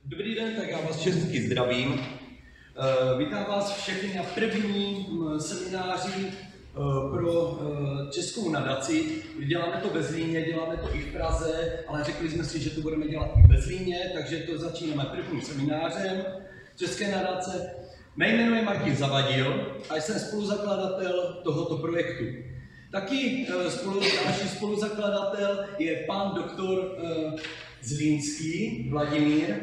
Dobrý den, tak já vás všechny zdravím. Vítám vás všechny na prvním semináři pro českou nadaci. Děláme to ve Zlíně, děláme to i v Praze, ale řekli jsme si, že to budeme dělat i ve Zlíně, takže to začínáme prvním seminářem české nadace. Mé jméno je Martin Zavadil a jsem spoluzakladatel tohoto projektu. Taky další spoluzakladatel je pan doktor Zlínský, Vladimír,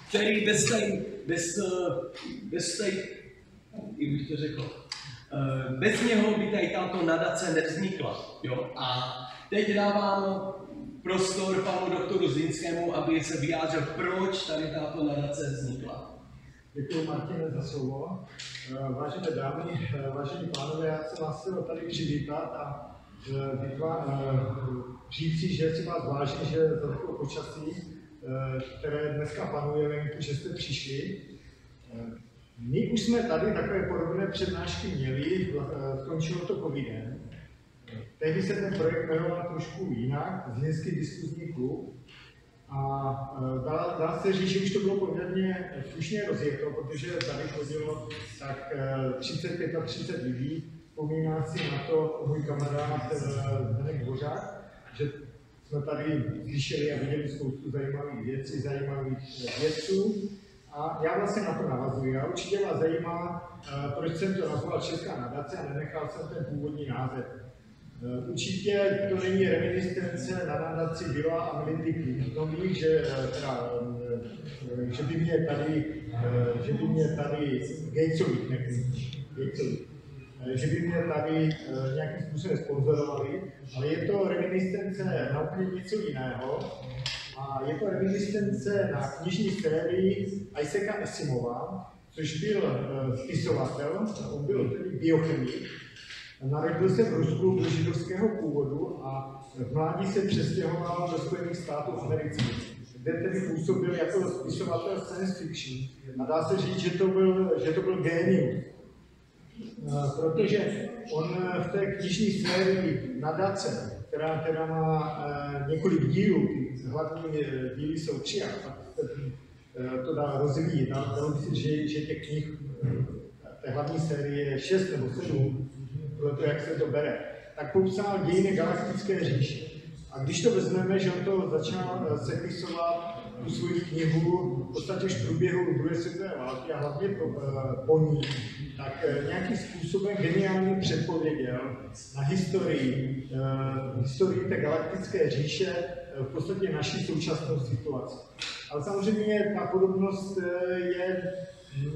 který bez něho by tady tato nadace nevznikla. Jo? A teď dávám prostor panu doktoru Zlínskému, aby se vyjádřil, proč tady tato nadace vznikla. Děkuji, Martine, za slovo. Vážené dámy, vážení pánové, já jsem vás chtěl tady přivítat a říci, že si vás vážím, že za takové počasí, které dneska panuje venku, že jste přišli. My už jsme tady takové podobné přednášky měli, skončilo to covidem. Tehdy se ten projekt jmenoval trošku jinak, Zlínský diskuzní klub. A dá se říct, že už to bylo poměrně slušně rozjeto, protože tady chodilo tak 30-35 lidí. Vzpomíná si na to můj kamarád Zdeněk Dvořák, že jsme tady slyšeli a viděli spoustu zajímavých věcí, zajímavých vědců. A já vlastně na to navazuji. A určitě vás zajímá, proč jsem to nazval Česká nadace a nenechal jsem ten původní název. Určitě to není reminiscence na nadaci Billa a Melindy Clintonových, že by mě tady Gatesovi, že by mě tady nějakým způsobem sponzorovali, ale je to reminiscence na úplně něco jiného. A je to reminiscence na knižní sérii Isaaca Asimova, což byl spisovatel, on byl tedy biochemik. Narodil se v Rusku, byl židovského původu a v mládí se přestěhoval do Spojených států amerických, kde tedy působil jako spisovatel science fiction. A dá se říct, že to byl génius. Protože on v té knižní sérii Nadace, která teda má několik dílů, hlavní díly jsou 3 a pak to dá rozvíjet. Dalo by si, že těch knih té hlavní série je 6 nebo 7, podle toho, jak se to bere, tak popsal dějiny galaktické říše. A když to vezmeme, že on to začal sepisovat tu svoji knihu v podstatě už v průběhu druhé světové války a hlavně po ní, tak nějakým způsobem geniálně předpověděl na historii té galaktické říše v podstatě naší současnou situaci. Ale samozřejmě ta podobnost je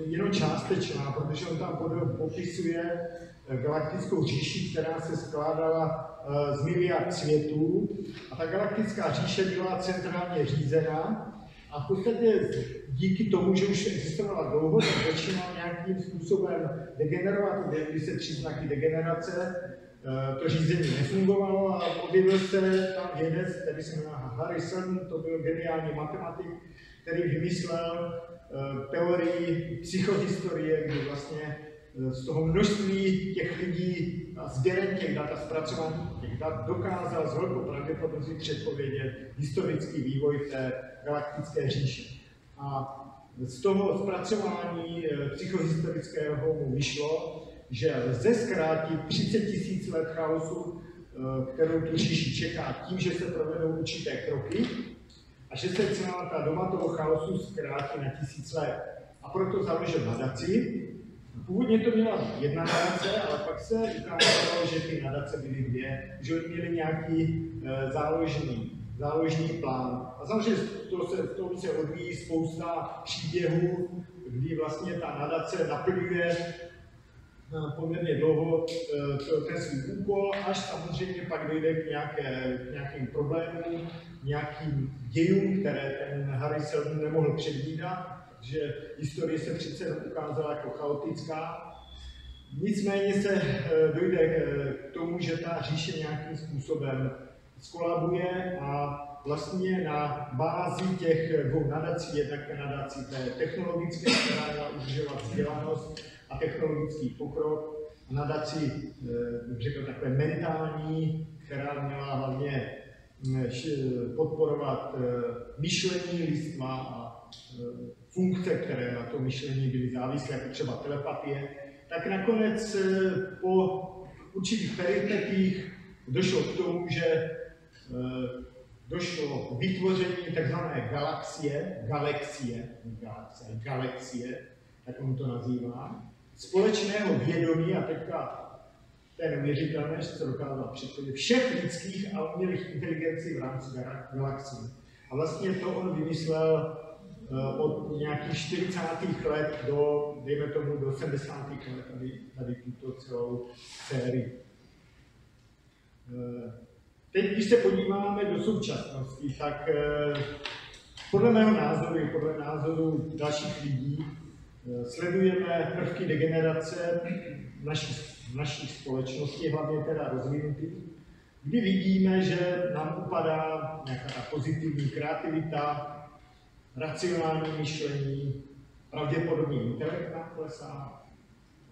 jenom částečná, protože on tam popisuje galaktickou říši, která se skládala z miliard světů. A ta galaktická říše byla centrálně řízená a v podstatě díky tomu, že už existovala dlouho, tak začínal nějakým způsobem degenerovat, objevily se příznaky degenerace, to řízení nefungovalo a objevil se tam vědec, který se jmenuje Harrison, to byl geniální matematik, který vymyslel teorii psychohistorie, kdy vlastně z toho množství těch lidí a sběrem těch dat a zpracování těch dat dokázal s velkou pravděpodobností předpovědět historický vývoj té galaktické říše. A z toho zpracování psychohistorického mu vyšlo, že lze zkrátit 30 000 let chaosu, kterou tu říši čeká tím, že se provedou určité kroky a že se celá ta doba toho chaosu zkrátí na 1000 let. A proto založil nadaci. Původně to měla být 1 nadace, ale pak se ukázalo, že ty nadace byly 2, že oni měli nějaký záložní plán. A samozřejmě v tom se odvíjí spousta příběhů, kdy vlastně ta nadace naplňuje poměrně dlouho ten svůj úkol, až samozřejmě pak dojde k nějakým problémům, nějakým dějům, které ten Harrison nemohl předvídat, že historie se přece ukázala jako chaotická. Nicméně se dojde k tomu, že ta říše nějakým způsobem skolabuje a vlastně na bázi těch 2 nadací, jednak nadací té technologické, která měla udržovat vzdělanost a technologický pokrok, a nadací, řekl takové mentální, která měla hlavně podporovat myšlení lidstva a funkce, které na to myšlení byly závislé, jako třeba telepatie, tak nakonec po určitých peripetích došlo k tomu, že došlo k vytvoření tzv. galaxie, tak on to nazývá, společného vědomí, a teďka to je neuvěřitelné, že se dokázal představit všech lidských a umělých inteligencí v rámci galaxií. A vlastně to on vymyslel od nějakých 40. let do, dejme tomu, do 70. let, tady tuto celou sérii. Teď, když se podíváme do současnosti, tak podle mého názoru i podle názoru dalších lidí sledujeme prvky degenerace v naší společnosti, hlavně teda rozvinutých, kdy vidíme, že nám upadá nějaká ta pozitivní kreativita, racionální myšlení, pravděpodobně intelekt nám klesá,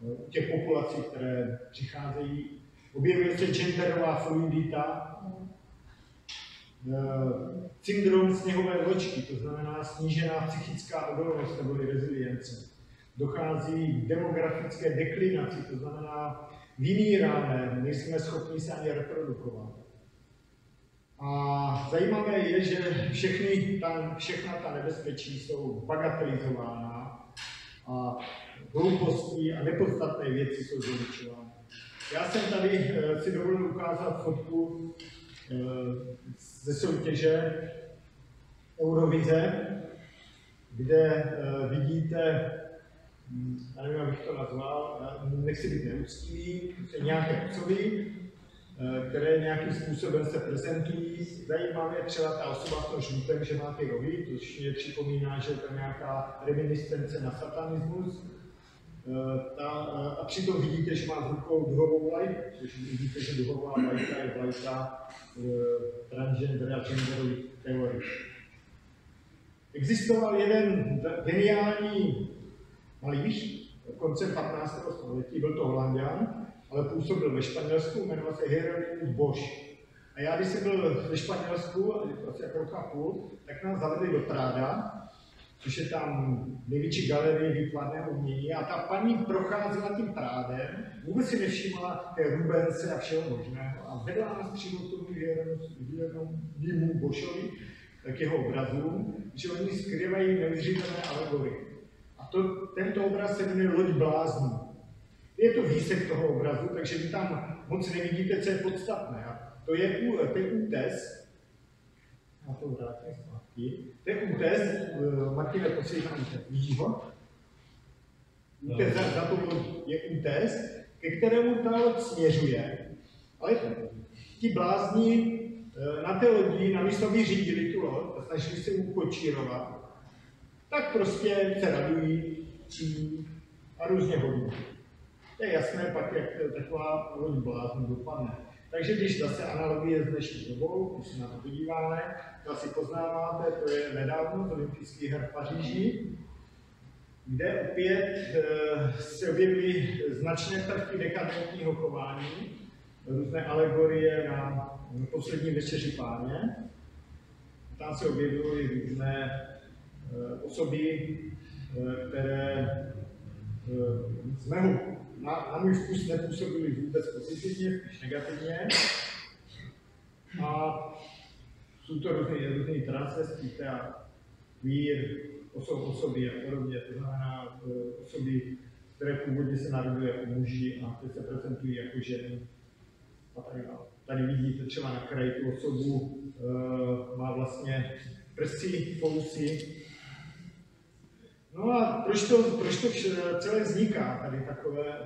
u těch populací, které přicházejí, objevuje se genderová fluidita, syndrom sněhové vločky, to znamená snížená psychická odolnost nebo rezilience. Dochází k demografické deklinaci, to znamená vymíráme, nejsme schopni se ani reprodukovat. A zajímavé je, že všechna ta nebezpečí jsou bagatelizována a hlouposti a nepodstatné věci jsou zvětšovány. Já jsem tady si dovolil ukázat fotku ze soutěže Eurovize, kde vidíte, já nevím, abych to nazval, nechci být neúctivý, nějaké osoby, které nějakým způsobem se prezentují. Zajímavé je třeba ta osoba v tom žlutém, že má ty rohy, což mě připomíná, že je to nějaká reminiscence na satanismus. A přitom vidíte, že má v rukou duhovou vlajku, což vidíte, že duhová vlajka je vlajka transgender a genderových teorií. Existoval jeden geniální malíř koncem 15. století, byl to Holanďan, ale působil ve Španělsku, jmenoval se Hieronymus Bosch. A já, když jsem byl ve Španělsku, asi jako rok a půl, tak nás zavedli do Práda, což je tam největší galerie výtvarného umění, a ta paní procházela tím Prádem, vůbec si nevšímala té Rubence a všeho možného a vedla nás přímo k tomu Hieronymu Boschovi, k jeho obrazům, že oni skrývají neuvěřitelné alegorie. A tento obraz se jmenuje Loď bláznů. Je to výsek toho obrazu, takže vy tam moc nevidíte, co je podstatné. To je útes, a to vrátím zpátky, to je útes, Martine, poslední na útes, vidíš ho? Útes za to je útes, ke kterému ta loď směřuje, ale ti blázni na té lodi, namísto aby řídili tu loď a snažili se mu kočírovat, tak prostě se radují a různě hodí. To je jasné pak, jak taková loď bláznů dopadne. Takže když zase analogie s dnešní dobou, když se na to podíváme, to asi poznáváte, to je nedávno z olympijských her v Paříži, kde opět se objevily značné prvky dekadentního chování, různé alegorie na poslední večeři Páně. Tam se objevily různé osoby, které z mého na můj vkus nepůsobily vůbec pozitivně, spíš negativně. A jsou to různý transvestíty a queer osoby a podobně. To znamená osoby, které původně se narodily jako muži a teď se prezentují jako ženy. A tady vidíte třeba na kraji tu osobu, má vlastně prsy, fousy. No a proč to celé vzniká, tady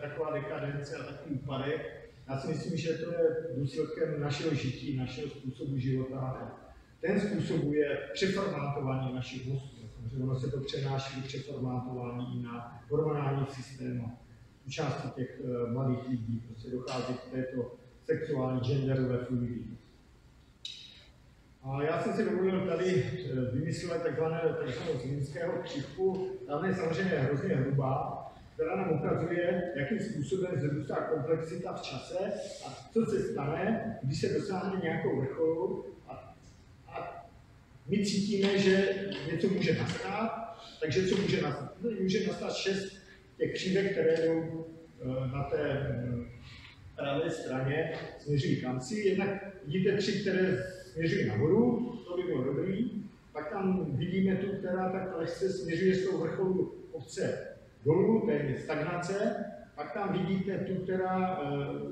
taková dekadence a takový úpadek? Já si myslím, že to je důsledkem našeho žití, našeho způsobu života. Ten způsobuje přeformátování našich mozků. Samozřejmě ono se to přenáší do přeformátování i na hormonální systém. U části těch mladých lidí prostě dochází k této sexuální genderové fluiditě. A já jsem si dovolil tady vymyslet takzvanou zlínského křivku. Tam je samozřejmě hrozně hrubá, která nám ukazuje, jakým způsobem vzrůstá komplexita v čase a co se stane, když se dosáhne nějakou vrcholu a my cítíme, že něco může nastat, takže co může nastat? Může nastat 6 těch křivek, které jdou na té pravé straně, směřují kam si. Jednak vidíte 3, které směřují nahoru, to by bylo dobrý. Pak tam vidíme tu, která tak lehce směřuje z toho vrcholu kopce dolů, to je stagnace. Pak tam vidíte tu, která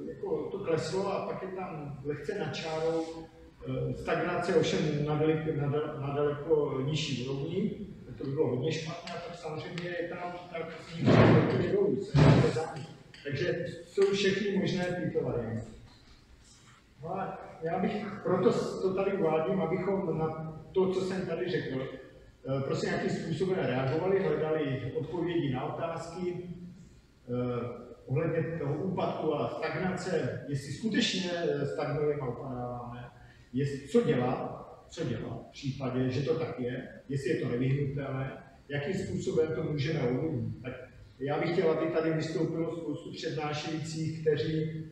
jako to kleslo a pak je tam lehce nad čárou stagnace, ovšem na daleko nižší úrovni. To by bylo hodně špatné, a tak samozřejmě je tam tak dolů, takže jsou všechny možné tyto varianty. No a já bych proto to tady uvádím, abychom na to, co jsem tady řekl, prostě nějakým způsobem reagovali, hledali odpovědi na otázky ohledně toho úpadku a stagnace, jestli skutečně stagnujeme a upadáváme, co dělat v případě, že to tak je, jestli je to nevyhnutelné, jakým způsobem to můžeme ovlivnit. Tak já bych chtěl, aby tady vystoupilo spoustu přednášejících, kteří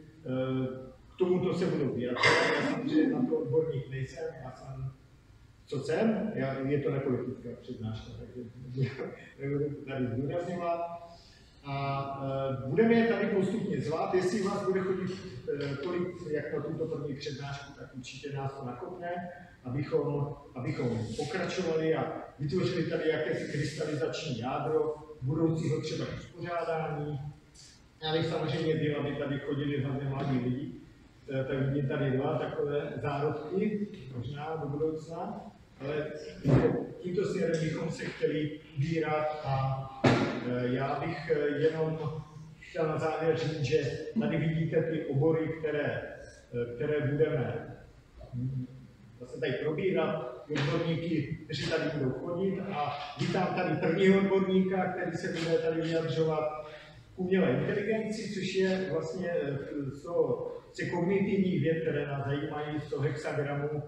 k tomuto se budou vyjadřovat. Já samozřejmě na to odborník nejsem, já jsem, co jsem, je to nepolitická přednáška, takže nebudu tady zdůrazňovat. A budeme je tady postupně zvát, jestli vás bude chodit tolik, jak na tuto první přednášku, tak určitě nás to nakopne, abychom pokračovali a vytvořili tady jakési krystalizační jádro budoucího třeba uspořádání. Já bych samozřejmě byl, aby tady chodili hlavně mladí lidi, tak vidím tady 2 takové zárodky, možná do budoucna, ale tímto směrem bychom se chtěli ubírat a já bych jenom chtěl na závěr říct, že tady vidíte ty obory, které budeme zase tady probírat, odborníky, kteří tady budou chodit a vítám tady prvního odborníka, který se bude tady vyjadřovat k umělé inteligenci, což je vlastně z kognitivních věd, které nás zajímají, z toho hexagramu.